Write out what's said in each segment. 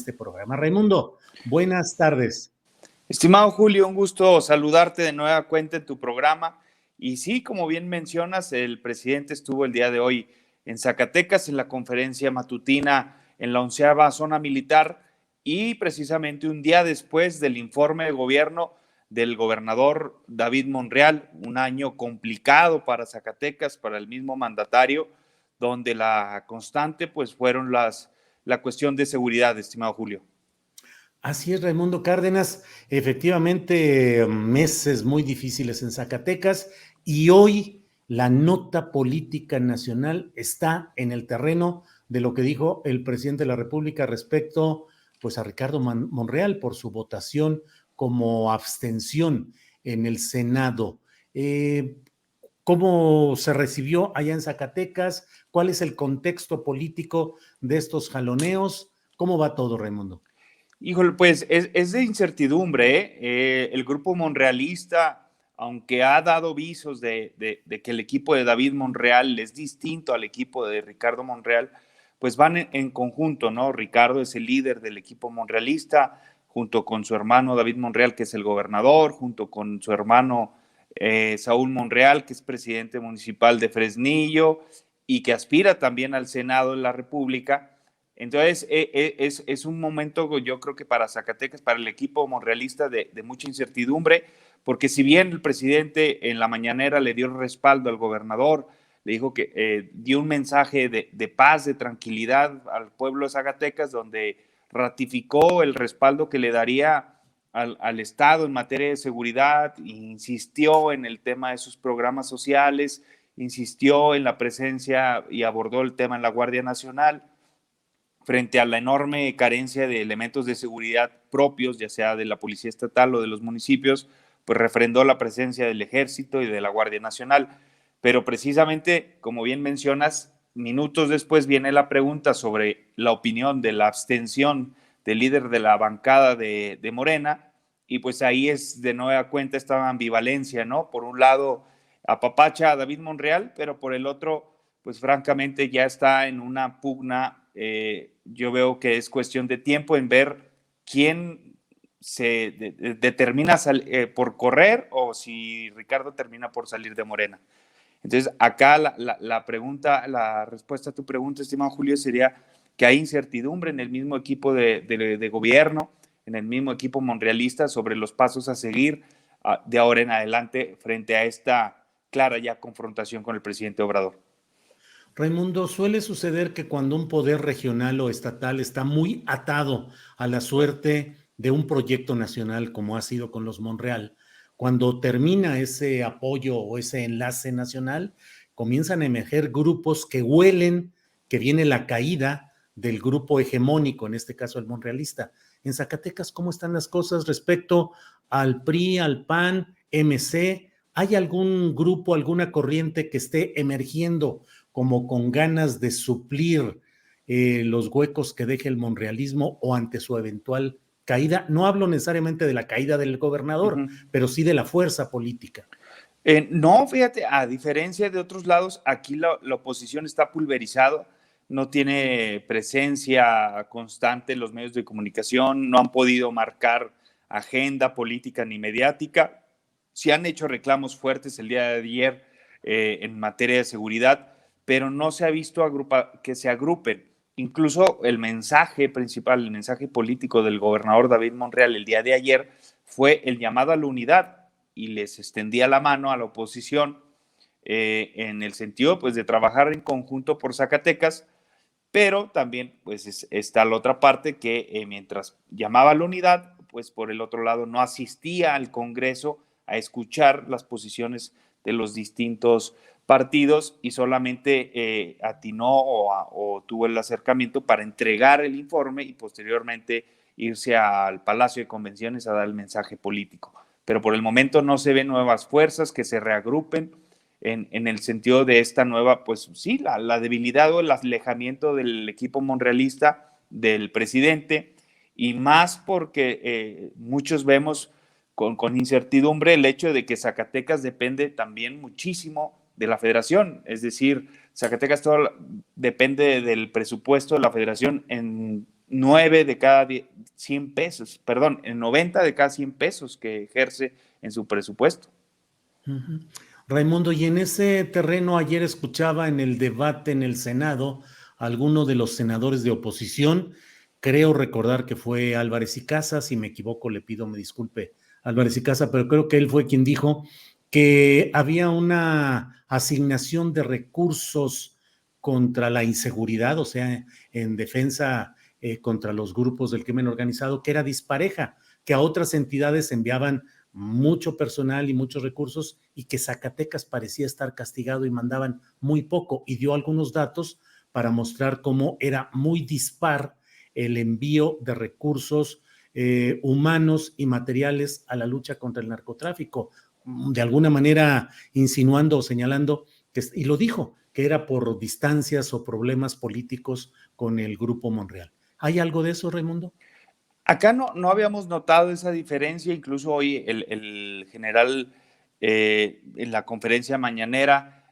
este programa. Raimundo, buenas tardes. Estimado Julio, un gusto saludarte de nueva cuenta en tu programa. Y sí, como bien mencionas, el presidente estuvo el día de hoy en Zacatecas en la conferencia matutina en la 11ª zona militar y precisamente un día después del informe de gobierno del gobernador David Monreal, un año complicado para Zacatecas, para el mismo mandatario, donde la constante pues fueron la cuestión de seguridad, estimado Julio. Así es, Raimundo Cárdenas. Efectivamente, meses muy difíciles en Zacatecas y hoy la nota política nacional está en el terreno de lo que dijo el presidente de la República respecto, pues, a Ricardo Monreal por su votación como abstención en el Senado. ¿Cómo se recibió allá en Zacatecas? ¿Cuál es el contexto político de estos jaloneos? ¿Cómo va todo, Raimundo? Híjole, pues es de incertidumbre, ¿eh? El grupo monrealista, aunque ha dado visos de que el equipo de David Monreal es distinto al equipo de Ricardo Monreal, pues van en conjunto, ¿no? Ricardo es el líder del equipo monrealista, junto con su hermano David Monreal, que es el gobernador, junto con su hermano Saúl Monreal, que es presidente municipal de Fresnillo y que aspira también al Senado de la República. Entonces, es un momento, yo creo que para Zacatecas, para el equipo monrealista, de mucha incertidumbre, porque si bien el presidente en la mañanera le dio el respaldo al gobernador, le dijo que dio un mensaje de paz, de tranquilidad al pueblo de Zacatecas, donde ratificó el respaldo que le daría al Estado en materia de seguridad, insistió en el tema de sus programas sociales, insistió en la presencia y abordó el tema en la Guardia Nacional frente a la enorme carencia de elementos de seguridad propios, ya sea de la Policía Estatal o de los municipios, pues refrendó la presencia del Ejército y de la Guardia Nacional. Pero precisamente, como bien mencionas, minutos después viene la pregunta sobre la opinión de la abstención del líder de la bancada de Morena, y pues ahí es de nueva cuenta esta ambivalencia, ¿no? Por un lado, apapacha a David Monreal, pero por el otro, pues francamente ya está en una pugna. Yo veo que es cuestión de tiempo en ver quién se determina por correr o si Ricardo termina por salir de Morena. Entonces, acá la pregunta, la respuesta a tu pregunta, estimado Julio, sería que hay incertidumbre en el mismo equipo de gobierno, en el mismo equipo monrealista sobre los pasos a seguir de ahora en adelante frente a esta clara ya confrontación con el presidente Obrador. Raimundo, suele suceder que cuando un poder regional o estatal está muy atado a la suerte de un proyecto nacional, como ha sido con los Monreal, cuando termina ese apoyo o ese enlace nacional, comienzan a emerger grupos que huelen que viene la caída del grupo hegemónico, en este caso el monrealista. En Zacatecas, ¿cómo están las cosas respecto al PRI, al PAN, MC? ¿Hay algún grupo, alguna corriente que esté emergiendo como con ganas de suplir los huecos que deje el monrealismo o ante su eventual caída? No hablo necesariamente de la caída del gobernador, pero sí de la fuerza política. No, fíjate, a diferencia de otros lados, aquí la oposición está pulverizada, no tiene presencia constante en los medios de comunicación, no han podido marcar agenda política ni mediática. Sí han hecho reclamos fuertes el día de ayer en materia de seguridad, pero no se ha visto que se agrupen. Incluso el mensaje principal, el mensaje político del gobernador David Monreal el día de ayer fue el llamado a la unidad y les extendía la mano a la oposición en el sentido pues, de trabajar en conjunto por Zacatecas, pero también pues, está la otra parte que mientras llamaba a la unidad, pues por el otro lado no asistía al Congreso a escuchar las posiciones de los distintos partidos y solamente atinó o tuvo el acercamiento para entregar el informe y posteriormente irse al Palacio de Convenciones a dar el mensaje político. Pero por el momento no se ven nuevas fuerzas que se reagrupen en el sentido de esta nueva, pues sí, la debilidad o el alejamiento del equipo monrealista, del presidente, y más porque muchos vemos con incertidumbre el hecho de que Zacatecas depende también muchísimo de la federación, es decir, Zacatecas todo depende del presupuesto de la federación en 9 de cada 100 pesos, perdón, en 90 de cada 100 pesos que ejerce en su presupuesto. Ujú. Raimundo, y en ese terreno ayer escuchaba en el debate en el Senado a alguno de los senadores de oposición, creo recordar que fue Álvarez y Casa, si me equivoco le pido me disculpe Álvarez y Casa, pero creo que él fue quien dijo que había una asignación de recursos contra la inseguridad, o sea, en defensa contra los grupos del crimen organizado, que era dispareja, que a otras entidades enviaban mucho personal y muchos recursos y que Zacatecas parecía estar castigado y mandaban muy poco y dio algunos datos para mostrar cómo era muy dispar el envío de recursos humanos y materiales a la lucha contra el narcotráfico, de alguna manera insinuando o señalando, y lo dijo, que era por distancias o problemas políticos con el Grupo Monreal. ¿Hay algo de eso, Raimundo? Acá no habíamos notado esa diferencia, incluso hoy el general en la conferencia mañanera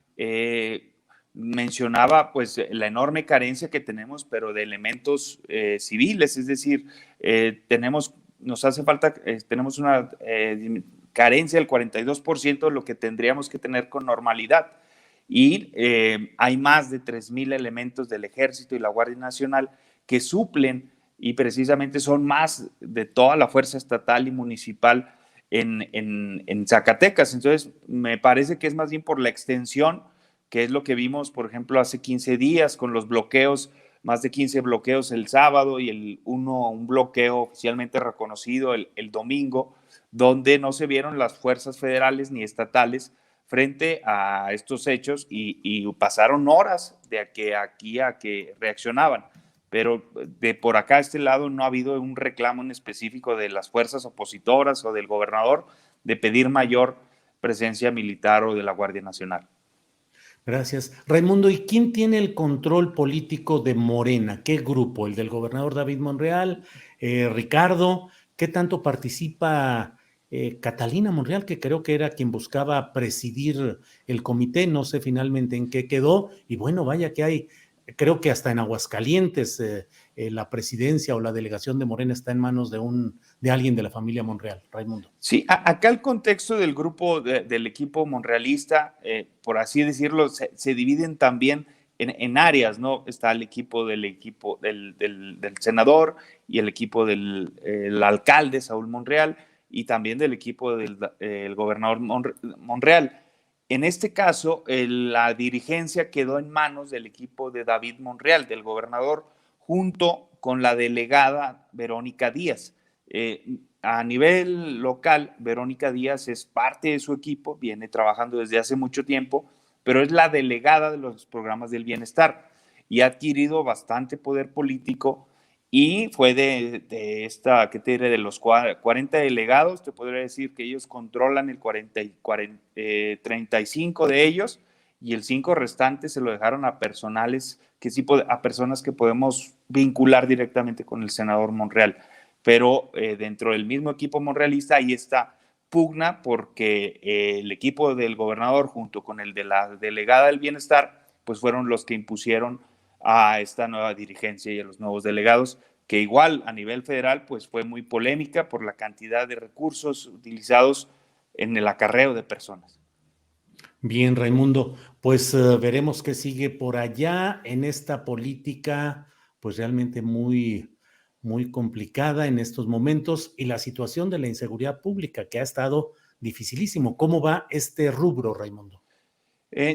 mencionaba pues la enorme carencia que tenemos, pero de elementos civiles, es decir, nos hace falta, tenemos una carencia del 42% de lo que tendríamos que tener con normalidad. Y hay más de 3,000 elementos del Ejército y la Guardia Nacional que suplen y precisamente son más de toda la fuerza estatal y municipal en Zacatecas. Entonces, me parece que es más bien por la extensión, que es lo que vimos, por ejemplo, hace 15 días con los bloqueos, más de 15 bloqueos el sábado y un bloqueo oficialmente reconocido el domingo, donde no se vieron las fuerzas federales ni estatales frente a estos hechos y pasaron horas de aquí a que reaccionaban. Pero de por acá a este lado no ha habido un reclamo en específico de las fuerzas opositoras o del gobernador de pedir mayor presencia militar o de la Guardia Nacional. Gracias. Raimundo, ¿y quién tiene el control político de Morena? ¿Qué grupo? ¿El del gobernador David Monreal? ¿Ricardo? ¿Qué tanto participa Catalina Monreal, que creo que era quien buscaba presidir el comité? No sé finalmente en qué quedó. Y bueno, vaya que hay, creo que hasta en Aguascalientes la presidencia o la delegación de Morena está en manos de alguien de la familia Monreal. Raimundo. Sí, acá el contexto del grupo del equipo monrealista, por así decirlo, se dividen también en áreas, ¿no? Está el equipo del senador y el equipo del el alcalde Saúl Monreal y también del equipo del gobernador Monreal. En este caso, la dirigencia quedó en manos del equipo de David Monreal, del gobernador, junto con la delegada Verónica Díaz. A nivel local, Verónica Díaz es parte de su equipo, viene trabajando desde hace mucho tiempo, pero es la delegada de los programas del bienestar y ha adquirido bastante poder político y fue de esta, ¿qué te diré? De los 40 delegados, te podría decir que ellos controlan el 35 de ellos y el 5 restante se lo dejaron a personales, a personas que podemos vincular directamente con el senador Monreal. Pero dentro del mismo equipo monrealista ahí está pugna porque el equipo del gobernador junto con el de la delegada del bienestar, pues fueron los que impusieron a esta nueva dirigencia y a los nuevos delegados, que igual a nivel federal pues fue muy polémica por la cantidad de recursos utilizados en el acarreo de personas. Bien, Raimundo, pues veremos qué sigue por allá en esta política, pues realmente muy complicada en estos momentos y la situación de la inseguridad pública que ha estado dificilísimo. ¿Cómo va este rubro, Raimundo?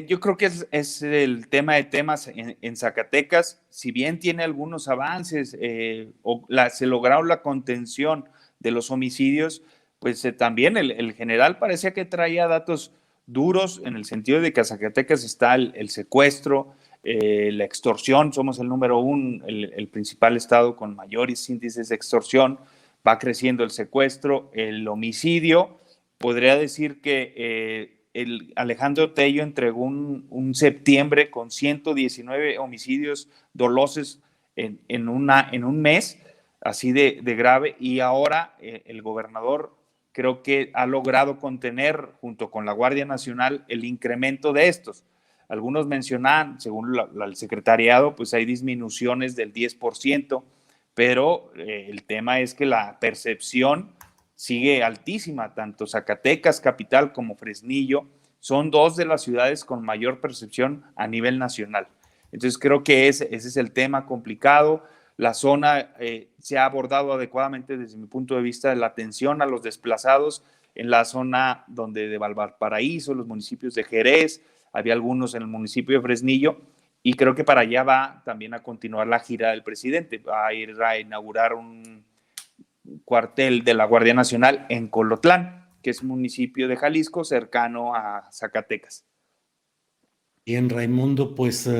Yo creo que es el tema de temas en Zacatecas, si bien tiene algunos avances, se lograron la contención de los homicidios, pues también el general parecía que traía datos duros en el sentido de que a Zacatecas está el secuestro, la extorsión, somos el número uno, el principal estado con mayores índices de extorsión, va creciendo el secuestro, el homicidio, podría decir que el Alejandro Tello entregó un septiembre con 119 homicidios dolosos en un mes, así de grave, y ahora el gobernador creo que ha logrado contener, junto con la Guardia Nacional, el incremento de estos. Algunos mencionan, según el secretariado, pues hay disminuciones del 10%, pero el tema es que la percepción sigue altísima, tanto Zacatecas, capital, como Fresnillo, son dos de las ciudades con mayor percepción a nivel nacional. Entonces creo que ese es el tema complicado. La zona se ha abordado adecuadamente desde mi punto de vista de la atención a los desplazados en la zona donde de Valparaíso, los municipios de Jerez, había algunos en el municipio de Fresnillo, y creo que para allá va también a continuar la gira del presidente. Va a ir a inaugurar un cuartel de la Guardia Nacional en Colotlán, que es un municipio de Jalisco cercano a Zacatecas. Bien, Raimundo, pues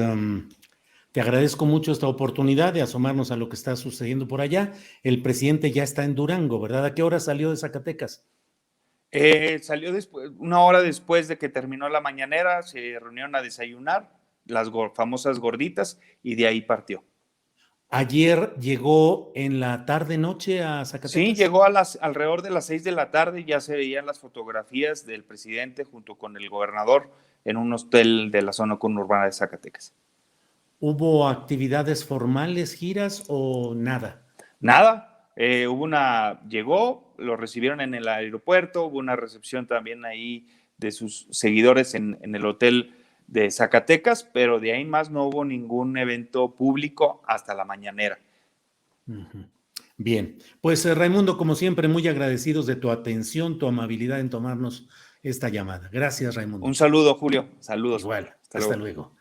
te agradezco mucho esta oportunidad de asomarnos a lo que está sucediendo por allá. El presidente ya está en Durango, ¿verdad? ¿A qué hora salió de Zacatecas? Salió después, una hora después de que terminó la mañanera, se reunieron a desayunar, las famosas gorditas, y de ahí partió. ¿Ayer llegó en la tarde-noche a Zacatecas? Sí, llegó alrededor de las 6 de la tarde, ya se veían las fotografías del presidente junto con el gobernador en un hotel de la zona conurbana de Zacatecas. ¿Hubo actividades formales, giras o nada? Nada, llegó, lo recibieron en el aeropuerto, hubo una recepción también ahí de sus seguidores en el hotel de Zacatecas, pero de ahí más no hubo ningún evento público hasta la mañanera. Bien, pues Raimundo, como siempre, muy agradecidos de tu atención, tu amabilidad en tomarnos esta llamada. Gracias, Raimundo. Un saludo, Julio. Saludos. Igual, hasta luego.